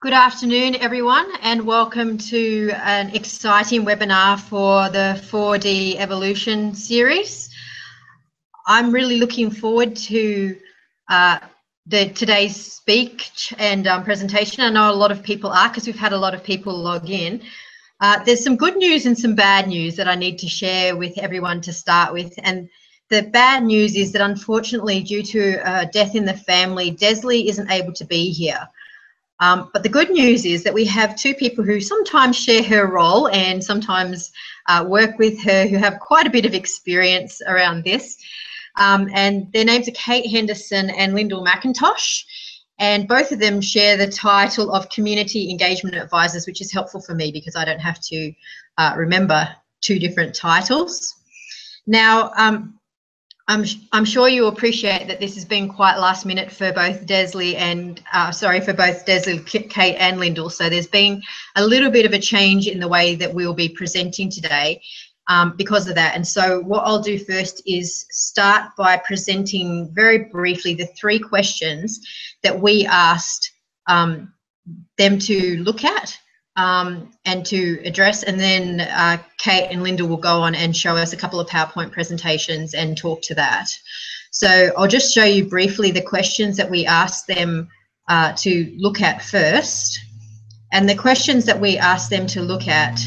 Good afternoon, everyone, and welcome to an exciting webinar for the 4D Evolution series. I'm really looking forward to today's speech and presentation. I know a lot of people are, because we've had a lot of people log in. There's some good news and some bad news that I need to share with everyone to start with. And the bad news is that, unfortunately, due to a death in the family, Desley isn't able to be here. But the good news is that we have two people who sometimes share her role and sometimes work with her, who have quite a bit of experience around this. And their names are Kate Henderson and Lyndal Mackintosh. And both of them share the title of Community Engagement Advisors, which is helpful for me because I don't have to remember two different titles. Now, I'm sure you appreciate that this has been quite last minute for both Desley and Kate and Lyndal. So there's been a little bit of a change in the way that we'll be presenting today because of that. And so what I'll do first is start by presenting very briefly the three questions that we asked them to look at and to address, and then Kate and Lyndal will go on and show us a couple of PowerPoint presentations and talk to that. So I'll just show you briefly the questions that we asked them to look at first. And the questions that we asked them to look at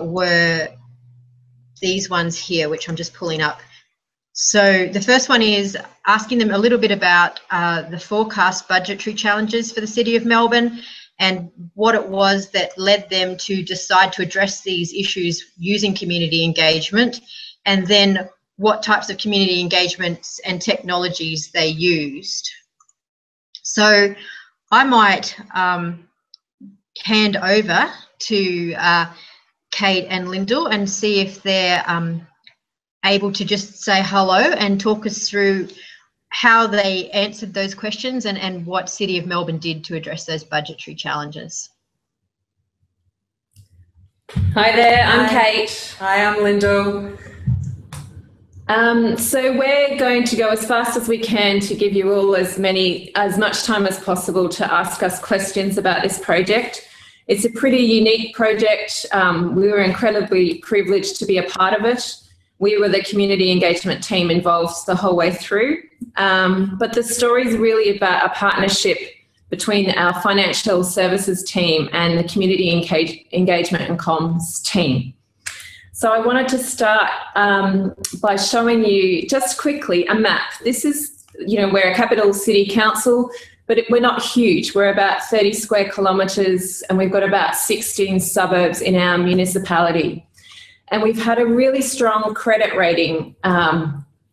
were these ones here, which I'm just pulling up. So the first one is asking them a little bit about the forecast budgetary challenges for the City of Melbourne, and what it was that led them to decide to address these issues using community engagement, and then what types of community engagements and technologies they used. So I might hand over to Kate and Lyndal and see if they're able to just say hello and talk us through how they answered those questions and what City of Melbourne did to address those budgetary challenges. Hi there, I'm Kate. Hi, I'm Lyndal. So we're going to go as fast as we can to give you all as much time as possible to ask us questions about this project. It's a pretty unique project. We were incredibly privileged to be a part of it. We were the community engagement team involved the whole way through. But the story is really about a partnership between our financial services team and the community engagement and comms team. So I wanted to start by showing you just quickly a map. This is, we're a capital city council, but we're not huge. We're about 30 square kilometres and we've got about 16 suburbs in our municipality. And we've had a really strong credit rating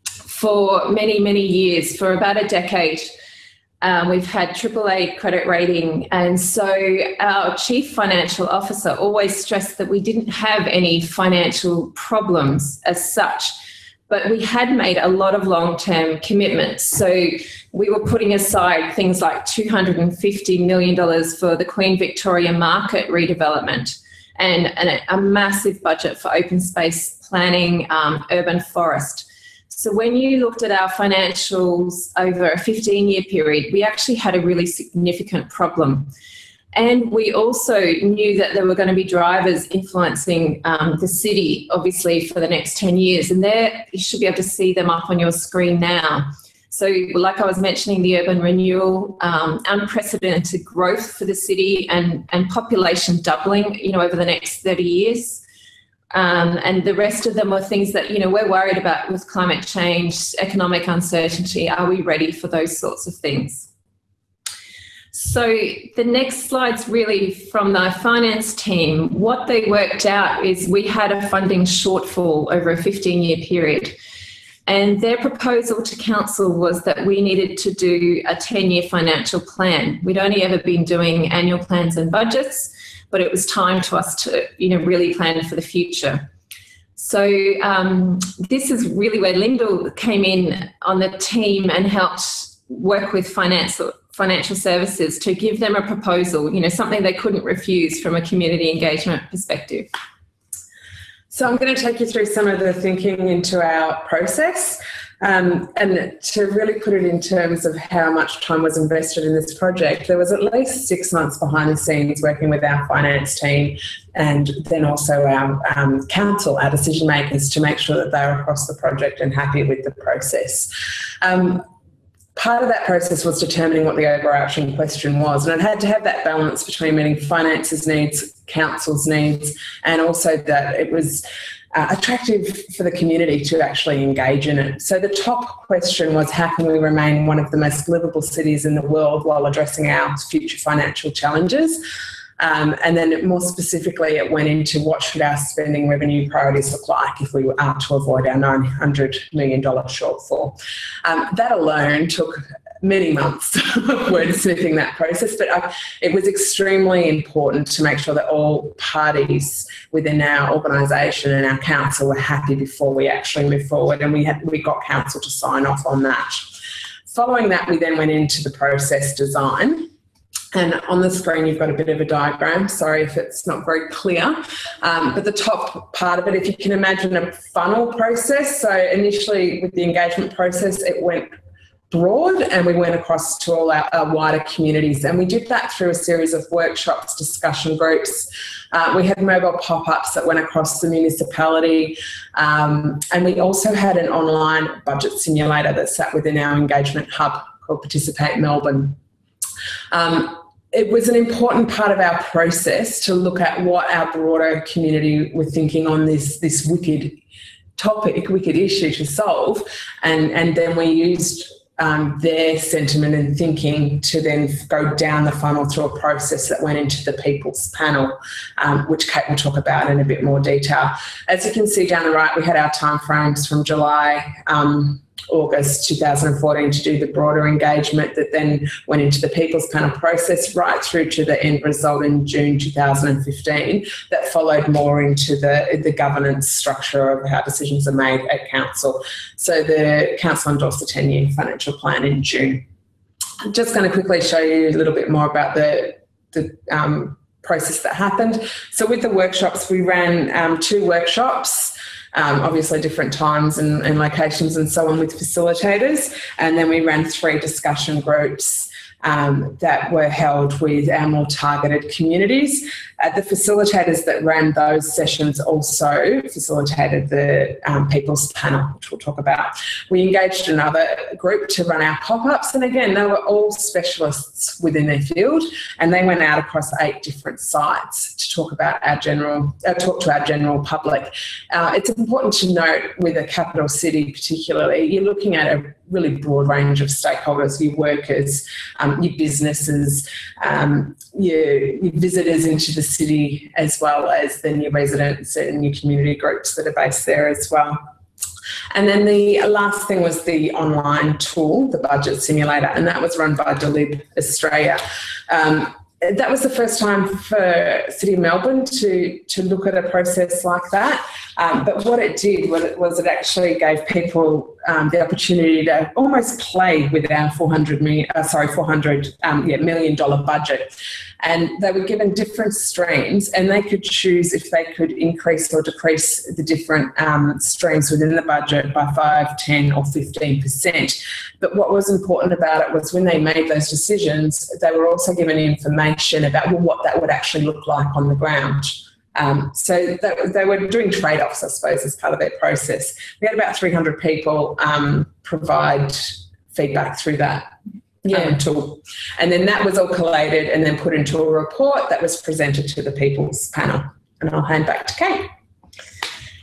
for many, many years, for about a decade. We've had AAA credit rating. And so our chief financial officer always stressed that we didn't have any financial problems as such, but we had made a lot of long-term commitments. So we were putting aside things like $250 million for the Queen Victoria Market redevelopment, and a massive budget for open space planning, urban forest. So when you looked at our financials over a 15-year period, we actually had a really significant problem. And we also knew that there were going to be drivers influencing the city, obviously, for the next 10 years. And there, you should be able to see them up on your screen now. So like I was mentioning, the urban renewal, unprecedented growth for the city and population doubling, over the next 30 years. And the rest of them are things that, we're worried about with climate change, economic uncertainty. Are we ready for those sorts of things? So the next slide's really from the finance team. What they worked out is we had a funding shortfall over a 15-year period. And their proposal to council was that we needed to do a 10-year financial plan. We'd only ever been doing annual plans and budgets, but it was time to us to, really plan for the future. So this is really where Lyndal came in on the team and helped work with financial services to give them a proposal, something they couldn't refuse from a community engagement perspective. So I'm going to take you through some of the thinking into our process. And to really put it in terms of how much time was invested in this project, there was at least 6 months behind the scenes working with our finance team and then also our council, our decision makers, to make sure that they were across the project and happy with the process. Part of that process was determining what the overarching question was, and it had to have that balance between meeting finance's needs, council's needs, and also that it was attractive for the community to actually engage in it. So the top question was, how can we remain one of the most livable cities in the world while addressing our future financial challenges? And then more specifically, it went into what should our spending revenue priorities look like if we are to avoid our $900 million shortfall. That alone took many months of wordsmithing that process, but it was extremely important to make sure that all parties within our organisation and our council were happy before we actually moved forward, and we got council to sign off on that. Following that, we then went into the process design. And on the screen, you've got a bit of a diagram. Sorry if it's not very clear. But the top part of it, if you can imagine a funnel process. So initially with the engagement process, it went broad and we went across to all our wider communities. And we did that through a series of workshops, discussion groups. We had mobile pop-ups that went across the municipality. And we also had an online budget simulator that sat within our engagement hub called Participate Melbourne. It was an important part of our process to look at what our broader community were thinking on this wicked topic, wicked issue to solve, and then we used their sentiment and thinking to then go down the funnel through a process that went into the People's Panel, which Kate will talk about in a bit more detail. As you can see down the right, we had our timeframes from July, August 2014 to do the broader engagement that then went into the People's Panel process right through to the end result in June 2015 that followed more into the governance structure of how decisions are made at council. So the council endorsed the 10-year financial plan in June. I'm just going to quickly show you a little bit more about the process that happened. So with the workshops, we ran 2 workshops. Obviously different times and locations and so on with facilitators, and then we ran 3 discussion groups that were held with our more targeted communities. The facilitators that ran those sessions also facilitated the People's Panel, which we'll talk about. We engaged another group to run our pop-ups, and again, they were all specialists within their field, and they went out across 8 different sites to talk about talk to our general public. It's important to note with a capital city particularly, you're looking at a really broad range of stakeholders, your workers, your businesses, your visitors into the city, as well as then your residents and your community groups that are based there as well. And then the last thing was the online tool, the budget simulator, and that was run by Delib Australia. That was the first time for City of Melbourne to look at a process like that. But what it did was it actually gave people the opportunity to almost play with our $400 million budget. And they were given different streams, and they could choose if they could increase or decrease the different streams within the budget by 5, 10 or 15%. But what was important about it was when they made those decisions, they were also given information about what that would actually look like on the ground. So they were doing trade-offs, I suppose, as part of their process. We had about 300 people provide feedback through that tool. And then that was all collated and then put into a report that was presented to the People's Panel. And I'll hand back to Kate.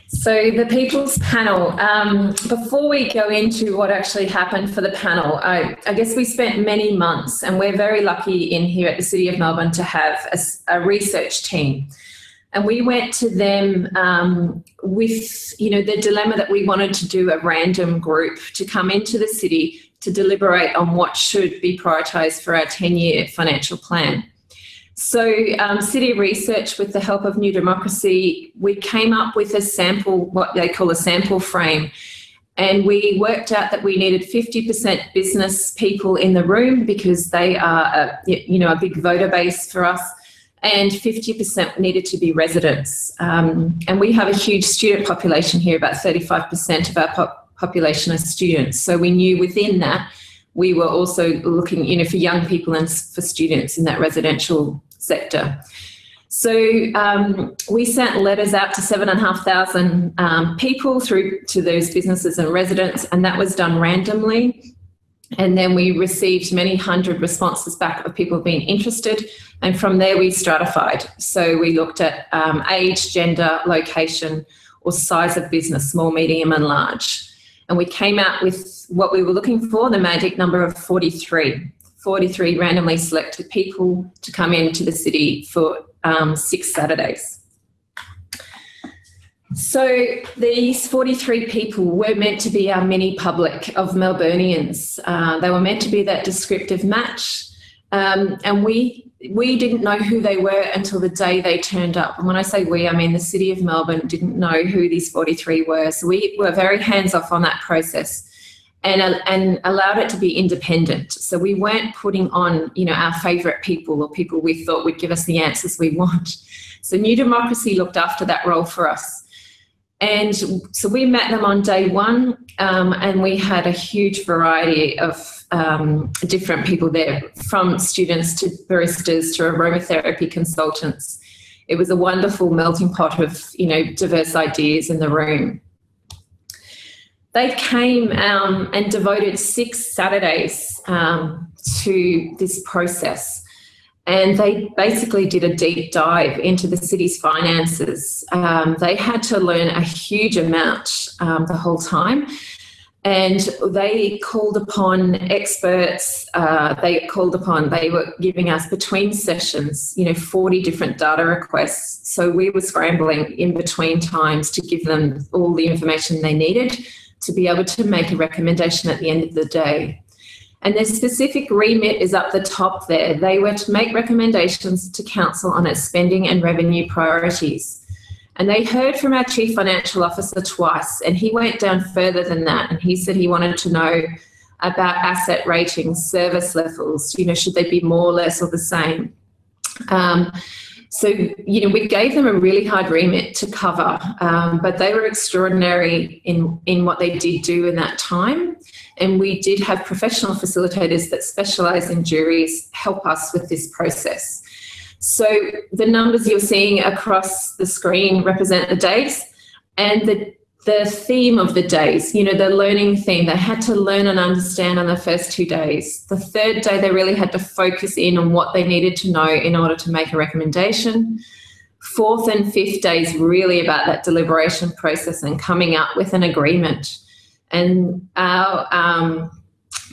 So the People's Panel, before we go into what actually happened for the panel, I guess we spent many months, and we're very lucky in here at the City of Melbourne to have a research team. And we went to them with, the dilemma that we wanted to do a random group to come into the city to deliberate on what should be prioritised for our 10-year financial plan. So City Research, with the help of New Democracy, we came up with a sample, what they call a sample frame. And we worked out that we needed 50% business people in the room because they are, a big voter base for us, and 50% needed to be residents. And we have a huge student population here, about 35% of our population of students. So we knew within that we were also looking, for young people and for students in that residential sector. So we sent letters out to 7,500 people through to those businesses and residents, and that was done randomly. And then we received many hundred responses back of people being interested. And from there we stratified. So we looked at age, gender, location, or size of business, small, medium and large. And we came out with what we were looking for, the magic number of 43. 43 randomly selected people to come into the city for 6 Saturdays. So these 43 people were meant to be our mini public of Melburnians. They were meant to be that descriptive match. And we didn't know who they were until the day they turned up. And when I say we, I mean the City of Melbourne didn't know who these 43 were. So we were very hands-off on that process and allowed it to be independent. So we weren't putting on, our favourite people or people we thought would give us the answers we want. So New Democracy looked after that role for us. And so we met them on day one, and we had a huge variety of different people there, from students to baristas to aromatherapy consultants. It was a wonderful melting pot of, diverse ideas in the room. They came and devoted 6 Saturdays to this process. And they basically did a deep dive into the city's finances. They had to learn a huge amount the whole time. And they called upon experts. They were giving us between sessions, 40 different data requests. So we were scrambling in between times to give them all the information they needed to be able to make a recommendation at the end of the day. And their specific remit is up the top there. They were to make recommendations to council on its spending and revenue priorities. And they heard from our Chief Financial Officer twice, and he went down further than that. And he said he wanted to know about asset ratings, service levels, should they be more, less or the same? So, we gave them a really hard remit to cover, but they were extraordinary in what they did do in that time. And we did have professional facilitators that specialise in juries help us with this process. So the numbers you're seeing across the screen represent the days, and the theme of the days, the learning theme. They had to learn and understand on the first 2 days. The third day, they really had to focus in on what they needed to know in order to make a recommendation. Fourth and fifth days, really about that deliberation process and coming up with an agreement. And our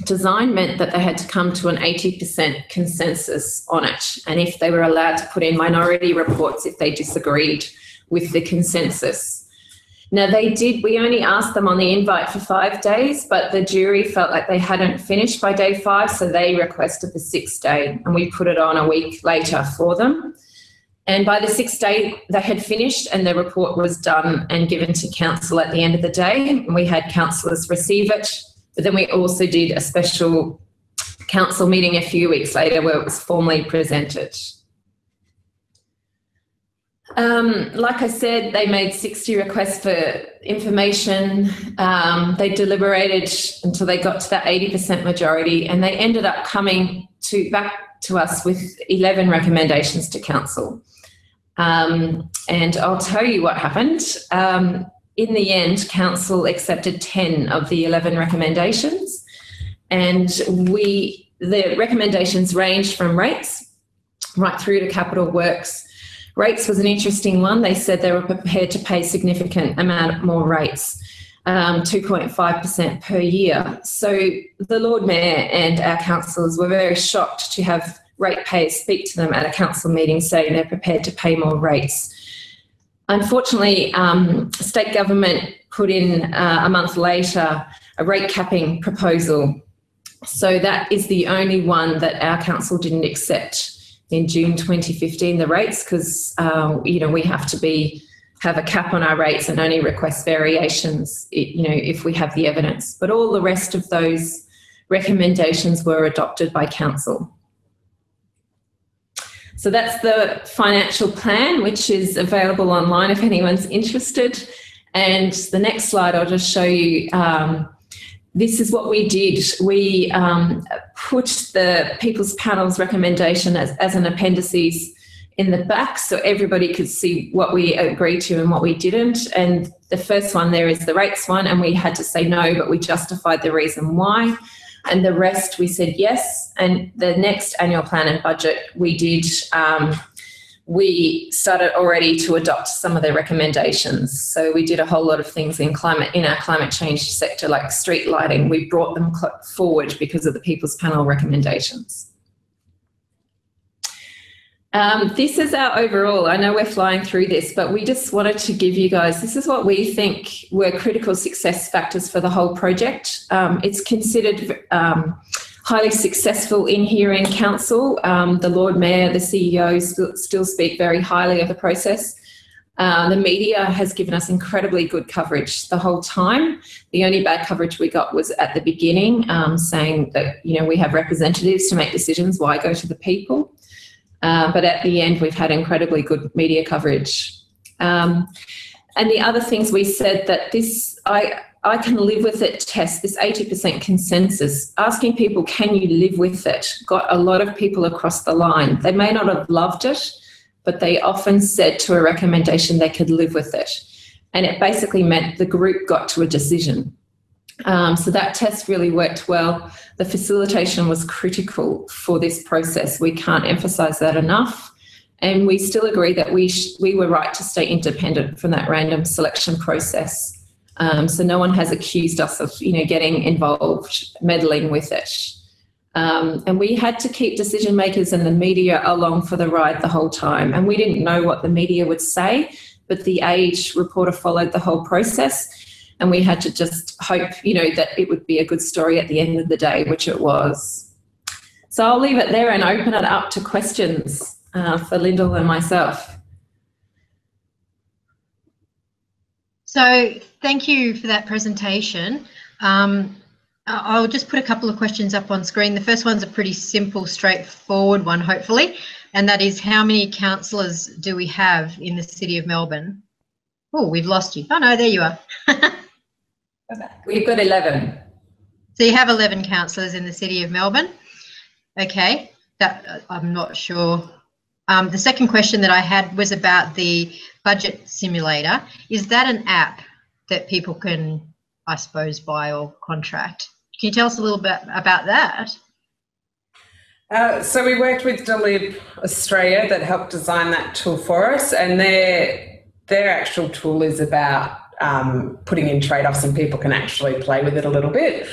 design meant that they had to come to an 80% consensus on it. And if they were allowed to put in minority reports if they disagreed with the consensus. Now we only asked them on the invite for 5 days, but the jury felt like they hadn't finished by day 5, so they requested the 6th day, and we put it on a week later for them. And by the 6th day, they had finished and the report was done and given to council at the end of the day. And we had councillors receive it, but then we also did a special council meeting a few weeks later where it was formally presented. Like I said, they made 60 requests for information. They deliberated until they got to that 80% majority, and they ended up coming back to us with 11 recommendations to council. And I'll tell you what happened. In the end, council accepted 10 of the 11 recommendations, and the recommendations ranged from rates right through to capital works. Rates was an interesting one. They said they were prepared to pay significant amount more rates, 2.5% per year. So the Lord Mayor and our councillors were very shocked to have ratepayers speak to them at a council meeting saying they're prepared to pay more rates. Unfortunately, state government put in a month later a rate capping proposal. So that is the only one that our council didn't accept in June 2015, the rates, because we have to have a cap on our rates and only request variations, if we have the evidence. But all the rest of those recommendations were adopted by council. So that's the financial plan, which is available online if anyone's interested. And the next slide, I'll just show you. This is what we did. We put the People's Panel's recommendation as an appendices in the back so everybody could see what we agreed to and what we didn't. And the first one there is the rates one, and we had to say no, but we justified the reason why. And the rest we said yes. And the next annual plan and budget we did, we started already to adopt some of their recommendations. So we did a whole lot of things in our climate change sector, like street lighting. We brought them forward because of the People's Panel recommendations. This is our overall. I know we're flying through this, but we just wanted to give you guys, this is what we think were critical success factors for the whole project. It's considered highly successful in here in council. The Lord Mayor, the CEO still speak very highly of the process. The media has given us incredibly good coverage the whole time. The only bad coverage we got was at the beginning, saying that, you know, we have representatives to make decisions, why go to the people? But at the end, we've had incredibly good media coverage. And the other things we said that this, I can live with it test, this 80% consensus, asking people, can you live with it, got a lot of people across the line. They may not have loved it, but they often said to a recommendation they could live with it. And it basically meant the group got to a decision. So that test really worked well. The facilitation was critical for this process. We can't emphasise that enough. And we still agree that we were right to stay independent from that random selection process. So no one has accused us of, you know, getting involved, meddling with it. And we had to keep decision makers and the media along for the ride the whole time. And we didn't know what the media would say, but the Age reporter followed the whole process. And we had to just hope, you know, that it would be a good story at the end of the day, which it was. So I'll leave it there and open it up to questions for Lyndal and myself. So thank you for that presentation. I'll just put a couple of questions up on screen. The first one's a pretty simple, straightforward one, hopefully, and that is, how many councillors do we have in the City of Melbourne? Oh, we've lost you. Oh, no, there you are. We've got 11. So you have 11 councillors in the City of Melbourne. Okay, that I'm not sure. The second question that I had was about the budget simulator. Is that an app that people can, I suppose, buy or contract? Can you tell us a little bit about that? So we worked with Delib Australia that helped design that tool for us, and their actual tool is about putting in trade-offs, and people can actually play with it a little bit.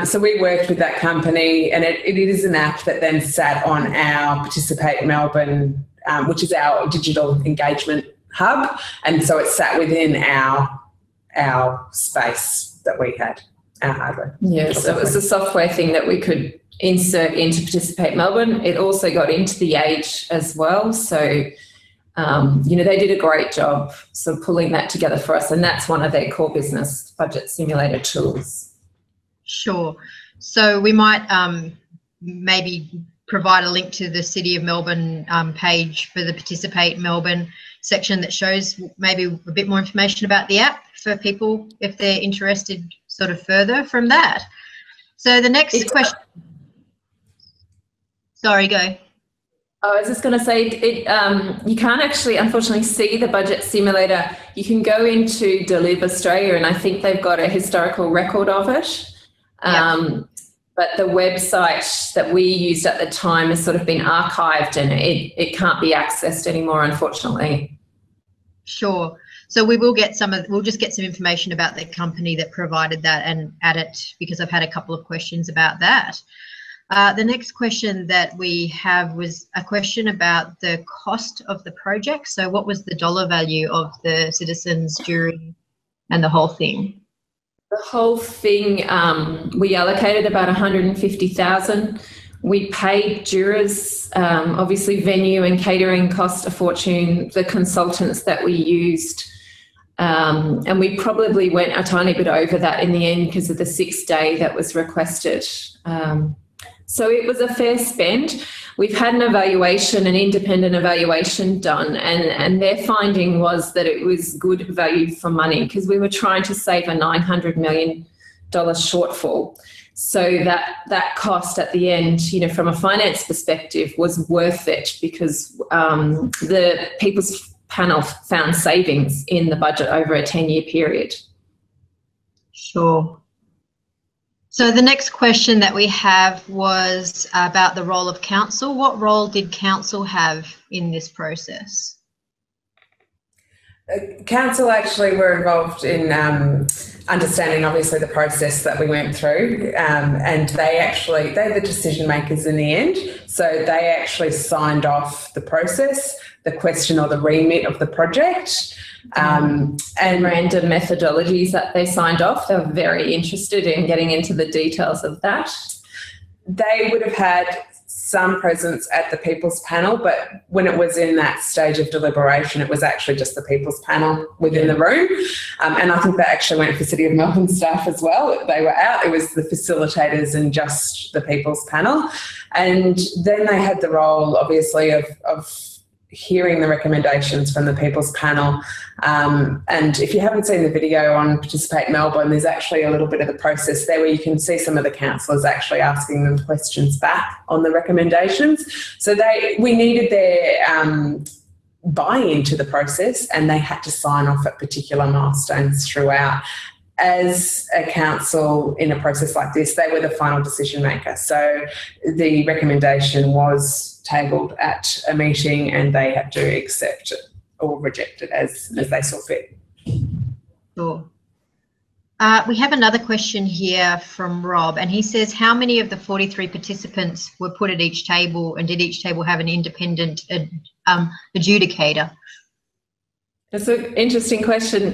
So we worked with that company, and it is an app that then sat on our Participate Melbourne, which is our digital engagement hub, and so it sat within our space that we had, our hardware. Yeah, so it was a software thing that we could insert into Participate Melbourne. It also got into the Age as well, so you know, they did a great job sort of pulling that together for us, and that's one of their core business budget simulator tools. Sure. So we might maybe provide a link to the City of Melbourne page for the Participate Melbourne section that shows maybe a bit more information about the app for people if they're interested sort of further from that. So the next question. Sorry, go. I was just going to say, you can't actually, unfortunately, see the budget simulator. You can go into Delib Australia, and I think they've got a historical record of it. Yep. But the website that we used at the time has sort of been archived, and it can't be accessed anymore, unfortunately. Sure. So we will get we'll just get some information about the company that provided that and add it, because I've had a couple of questions about that. The next question that we have was a question about the cost of the project. So what was the dollar value of the citizens' jury and the whole thing? The whole thing, we allocated about 150,000. We paid jurors, obviously venue and catering cost a fortune, the consultants that we used, and we probably went a tiny bit over that in the end because of the 6th day that was requested. So it was a fair spend. We've had an evaluation, an independent evaluation done, and their finding was that it was good value for money because we were trying to save a $900 million shortfall. So that cost at the end, you know, from a finance perspective, was worth it because the People's Panel found savings in the budget over a 10-year period. Sure. So the next question that we have was about the role of council. What role did council have in this process? Council actually were involved in understanding, obviously, the process that we went through, and they're the decision makers in the end. So they actually signed off the process, the question or the remit of the project. And random methodologies that they signed off. They were very interested in getting into the details of that. They would have had some presence at the People's Panel, but when it was in that stage of deliberation, it was actually just the People's Panel within the room. And I think that actually went for City of Melbourne staff as well. They were out. It was the facilitators and just the People's Panel. And then they had the role, obviously, of hearing the recommendations from the People's Panel. And if you haven't seen the video on Participate Melbourne, there's actually a little bit of the process there where you can see some of the councillors actually asking them questions back on the recommendations. So we needed their buy-in to the process, and they had to sign off at particular milestones throughout. As a council in a process like this, they were the final decision maker. So the recommendation was tabled at a meeting and they had to accept it or reject it as they saw fit. Sure. We have another question here from Rob, and he says, how many of the 43 participants were put at each table, and did each table have an independent adjudicator? That's an interesting question.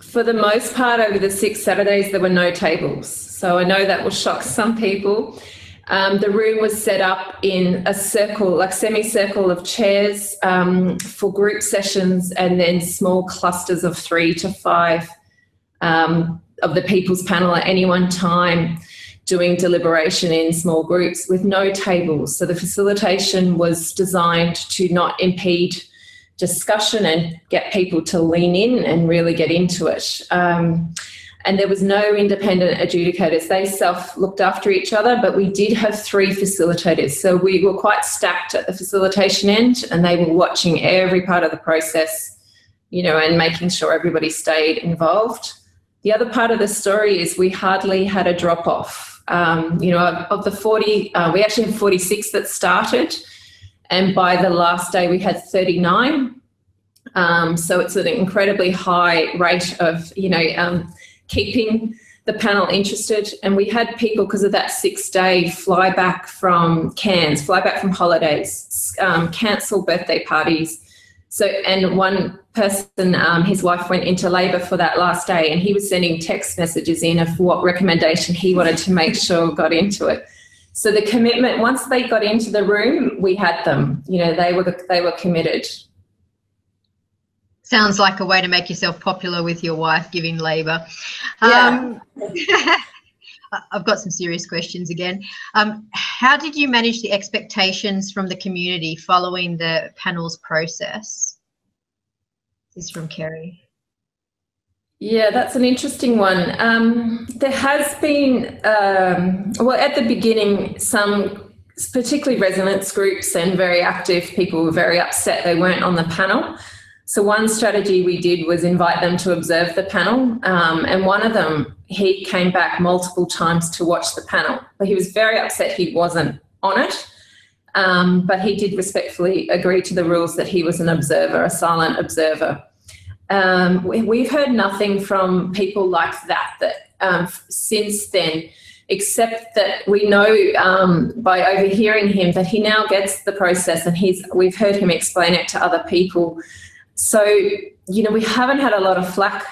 For the most part, over the 6 Saturdays, there were no tables. So I know that will shock some people. The room was set up in a circle, like semicircle of chairs for group sessions, and then small clusters of 3 to 5 of the People's Panel at any one time, doing deliberation in small groups with no tables. So the facilitation was designed to not impede discussion and get people to lean in and really get into it. And there was no independent adjudicators. They self-looked after each other, but we did have 3 facilitators. So we were quite stacked at the facilitation end, and they were watching every part of the process, you know, and making sure everybody stayed involved. The other part of the story is we hardly had a drop-off. You know, of the 40, we actually had 46 that started, and by the last day we had 39. So it's an incredibly high rate of, you know, keeping the panel interested. And we had people, because of that 6-day fly back from Cairns, fly back from holidays, cancel birthday parties. So, and one person, his wife went into labour for that last day, and he was sending text messages in of what recommendation he wanted to make sure got into it. So the commitment, once they got into the room, we had them, you know, they were committed. Sounds like a way to make yourself popular with your wife, giving labour. Yeah. I've got some serious questions again. How did you manage the expectations from the community following the panel's process? This is from Kerry. Yeah, that's an interesting one. There has been, well, at the beginning, some particularly residents groups and very active people were very upset they weren't on the panel. So one strategy we did was invite them to observe the panel, and one of them, he came back multiple times to watch the panel, but he was very upset he wasn't on it, but he did respectfully agree to the rules that he was an observer, a silent observer. We've heard nothing from people like that since then, except that we know by overhearing him that he now gets the process, and we've heard him explain it to other people. So, you know, we haven't had a lot of flack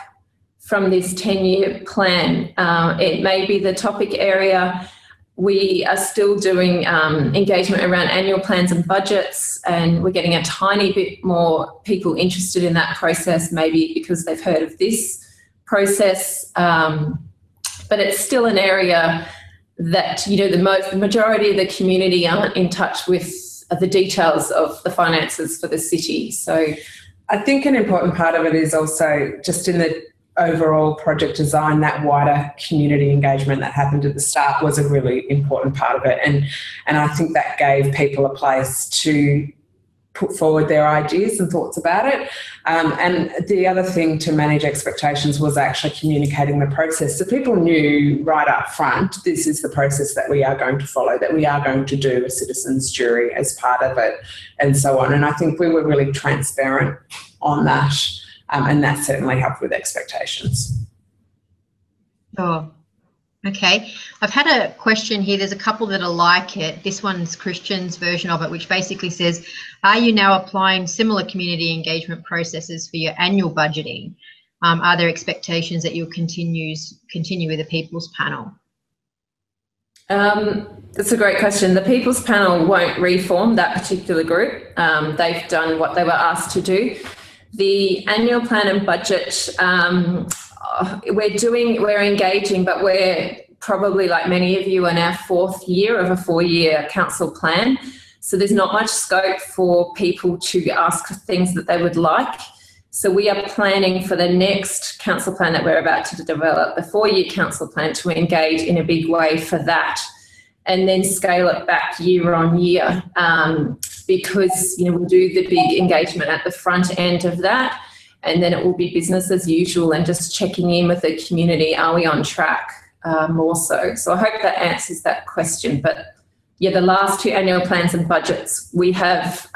from this 10-year plan. It may be the topic area. We are still doing engagement around annual plans and budgets, and we're getting a tiny bit more people interested in that process, maybe because they've heard of this process. But it's still an area that, you know, the majority of the community aren't in touch with the details of the finances for the city. So I think an important part of it is also just in the overall project design, that wider community engagement that happened at the start was a really important part of it. And I think that gave people a place to put forward their ideas and thoughts about it. And the other thing to manage expectations was actually communicating the process. So people knew right up front, this is the process that we are going to follow, that we are going to do a citizens jury as part of it, and so on. And I think we were really transparent on that. And that certainly helped with expectations. Sure. Okay. I've had a question here. There's a couple that are like it. This one's Christian's version of it, which basically says, are you now applying similar community engagement processes for your annual budgeting? Are there expectations that you'll continue with the People's Panel? That's a great question. The People's Panel won't reform that particular group. They've done what they were asked to do. The annual plan and budget, we're engaging, but we're probably, like many of you, in our 4th year of a 4-year council plan. So there's not much scope for people to ask for things that they would like. So we are planning for the next council plan that we're about to develop, the 4-year council plan, to engage in a big way for that, and then scale it back year on year, because, you know, we'll do the big engagement at the front end of that, and then it will be business as usual and just checking in with the community. Are we on track more so? So I hope that answers that question. But yeah, the last 2 annual plans and budgets, we have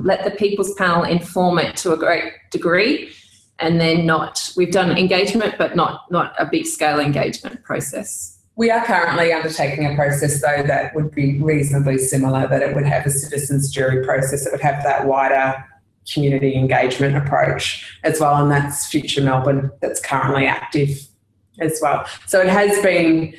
let the People's Panel inform it to a great degree, and then we've done engagement, but not a big scale engagement process. We are currently undertaking a process, though, that would be reasonably similar, that it would have a citizens jury process. It would have that wider community engagement approach as well, and that's Future Melbourne that's currently active as well. So it has been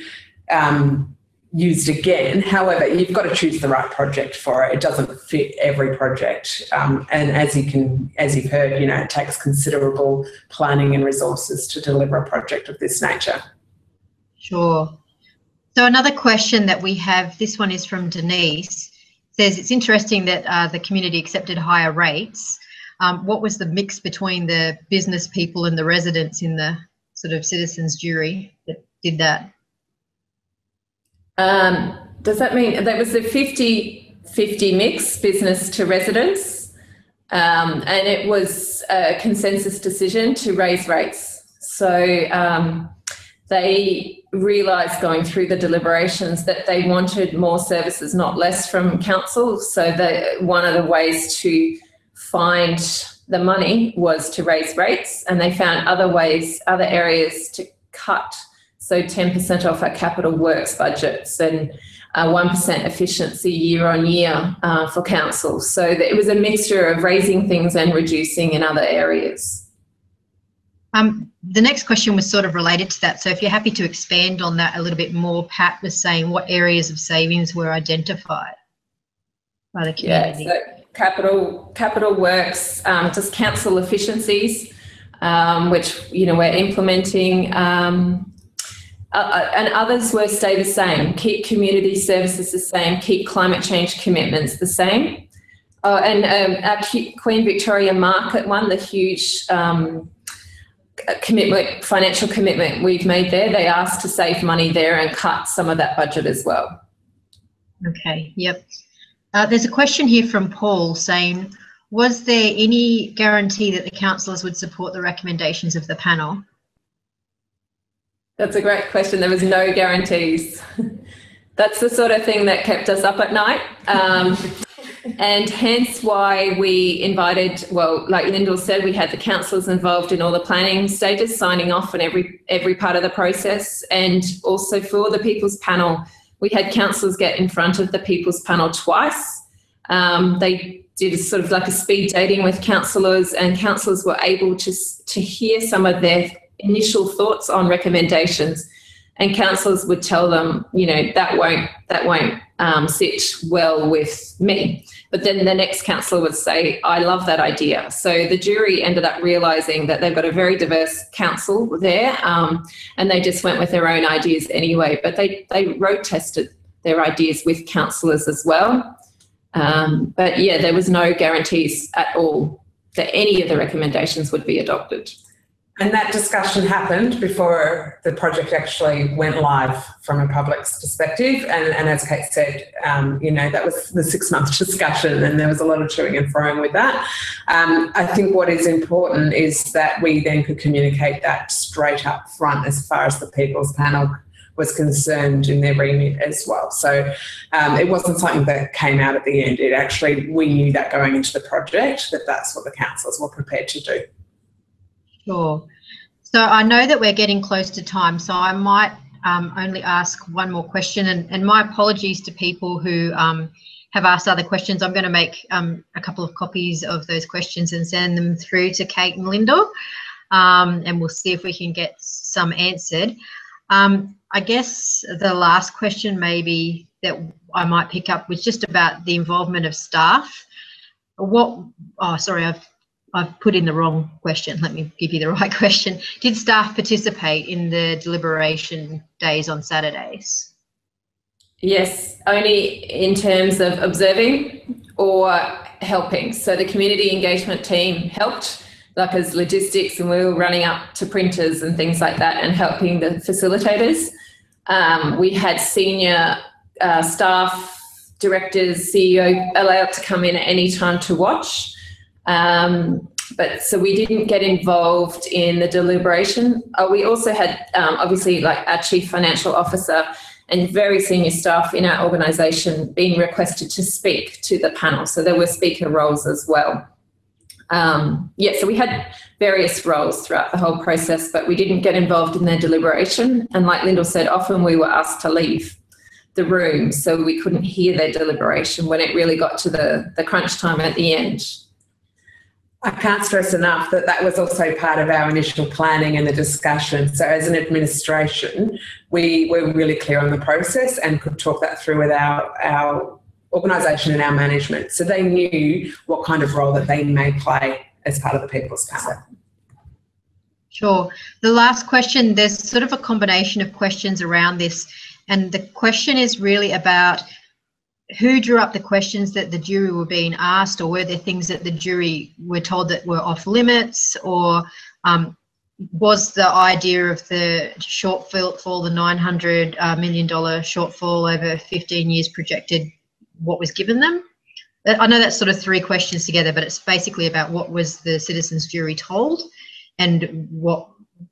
used again. However, you've got to choose the right project for it. It doesn't fit every project, and as you've heard, you know, it takes considerable planning and resources to deliver a project of this nature. Sure. So another question that we have, this one is from Denise, says it's interesting that the community accepted higher rates. What was the mix between the business people and the residents in the sort of citizens jury that did that? Does that mean that was the 50-50 mix, business to residents? And it was a consensus decision to raise rates. So they realised going through the deliberations that they wanted more services, not less, from council. So one of the ways to find the money was to raise rates, and they found other areas to cut. So 10% off our capital works budgets and 1% efficiency year on year for council. So it was a mixture of raising things and reducing in other areas. The next question was sort of related to that. So if you're happy to expand on that a little bit more, Pat was saying what areas of savings were identified by the community? Yeah, so capital works, just council efficiencies, which, you know, we're implementing, and others will stay the same. Keep community services the same, keep climate change commitments the same. And our Queen Victoria Market one, the huge financial commitment we've made there, they asked to save money there and cut some of that budget as well. Okay, yep. There's a question here from Paul saying, was there any guarantee that the councillors would support the recommendations of the panel? That's a great question. There was no guarantees. That's the sort of thing that kept us up at night. And hence why we invited, well, like Lyndal said, we had the councillors involved in all the planning stages, signing off on every part of the process. And also for the People's Panel, we had councillors get in front of the People's Panel twice. They did sort of like a speed dating with councillors, and councillors were able to hear some of their initial thoughts on recommendations. and councillors would tell them, you know, that won't sit well with me. But then the next councillor would say, I love that idea. So the jury ended up realising that they've got a very diverse council there, and they just went with their own ideas anyway. But they road tested their ideas with councillors as well. But yeah, there was no guarantees at all that any of the recommendations would be adopted. And that discussion happened before the project actually went live from a public's perspective. And as Kate said, you know, that was the 6-month discussion, and there was a lot of toing and froing with that. I think what is important is that we then could communicate that straight up front as far as the People's Panel was concerned in their remit as well. So it wasn't something that came out at the end. It actually, we knew that going into the project, that that's what the councillors were prepared to do. Sure. So I know that we're getting close to time, so I might only ask one more question, and my apologies to people who have asked other questions. I'm going to make a couple of copies of those questions and send them through to Kate and Lyndal, and we'll see if we can get some answered. I guess the last question maybe that I might pick up was just about the involvement of staff. I've put in the wrong question. Let me give you the right question. Did staff participate in the deliberation days on Saturdays? Yes, only in terms of observing or helping. So the community engagement team helped, like as logistics, and we were running up to printers and things like that and helping the facilitators. We had senior staff, directors, CEO allowed to come in at any time to watch. But so we didn't get involved in the deliberation. We also had obviously like our chief financial officer and very senior staff in our organisation being requested to speak to the panel. So there were speaker roles as well. So we had various roles throughout the whole process, but we didn't get involved in their deliberation. And like Lyndal said, often we were asked to leave the room so we couldn't hear their deliberation when it really got to the crunch time at the end. I can't stress enough that that was also part of our initial planning and the discussion. So as an administration, we were really clear on the process and could talk that through with our organisation and our management. So they knew what kind of role that they may play as part of the People's Panel. Sure. The last question, there's sort of a combination of questions around this, and the question is really about who drew up the questions that the jury were being asked, or were there things that the jury were told that were off limits, or was the idea of the shortfall, the $900 million shortfall over 15 years projected, what was given them? I know that's sort of 3 questions together, but it's basically about what was the citizens' jury told and what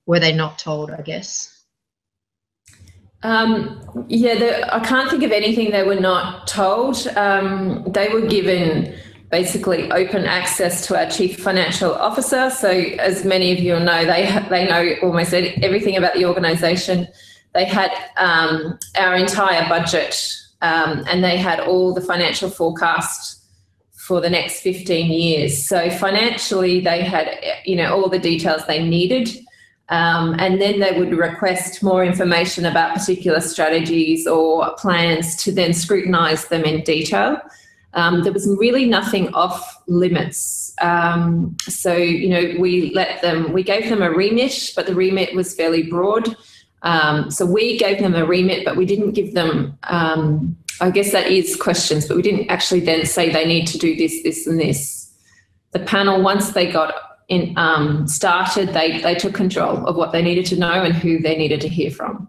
were they not told, I guess. I can't think of anything they were not told. They were given basically open access to our chief financial officer. So as many of you know, they know almost everything about the organisation. They had our entire budget, and they had all the financial forecast for the next 15 years. So financially, they had, you know, all the details they needed. And then they would request more information about particular strategies or plans to then scrutinise them in detail. There was really nothing off limits. So, you know, we gave them a remit, but the remit was fairly broad. So we gave them a remit, but we didn't give them, I guess that is questions, but we didn't actually then say they need to do this, this and this. The panel, once they got started, they took control of what they needed to know and who they needed to hear from.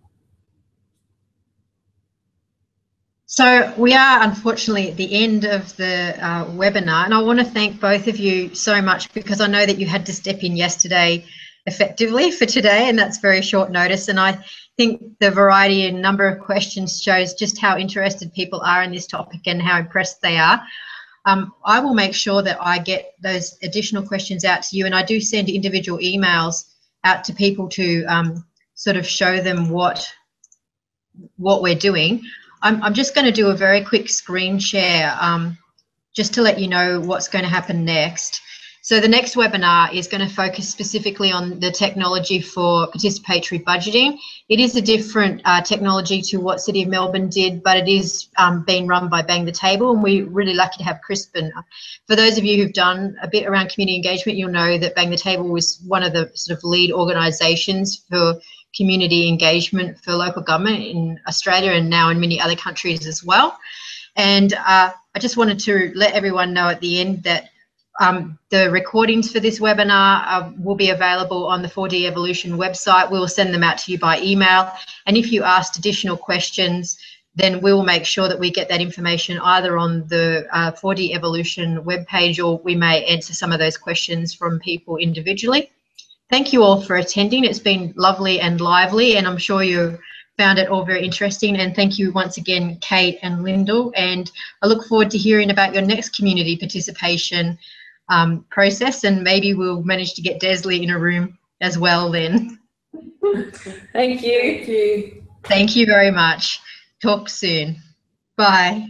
So we are unfortunately at the end of the webinar, and I want to thank both of you so much, because I know that you had to step in yesterday effectively for today, and that's very short notice. And I think the variety and number of questions shows just how interested people are in this topic and how impressed they are. I will make sure that I get those additional questions out to you, and I do send individual emails out to people to sort of show them what we're doing. I'm just going to do a very quick screen share just to let you know what's going to happen next. So the next webinar is going to focus specifically on the technology for participatory budgeting. It is a different technology to what City of Melbourne did, but it is being run by Bang the Table, and we're really lucky to have Crispin. For those of you who've done a bit around community engagement, you'll know that Bang the Table was one of the sort of lead organisations for community engagement for local government in Australia and now in many other countries as well. And I just wanted to let everyone know at the end that the recordings for this webinar will be available on the 4D Evolution website. We'll send them out to you by email. And if you asked additional questions, then we'll make sure that we get that information either on the 4D Evolution webpage, or we may answer some of those questions from people individually. Thank you all for attending. It's been lovely and lively, and I'm sure you found it all very interesting. And thank you once again, Kate and Lyndal. And I look forward to hearing about your next community participation process, and maybe we'll manage to get Desley in a room as well then. Thank you. Thank you very much. Talk soon. Bye.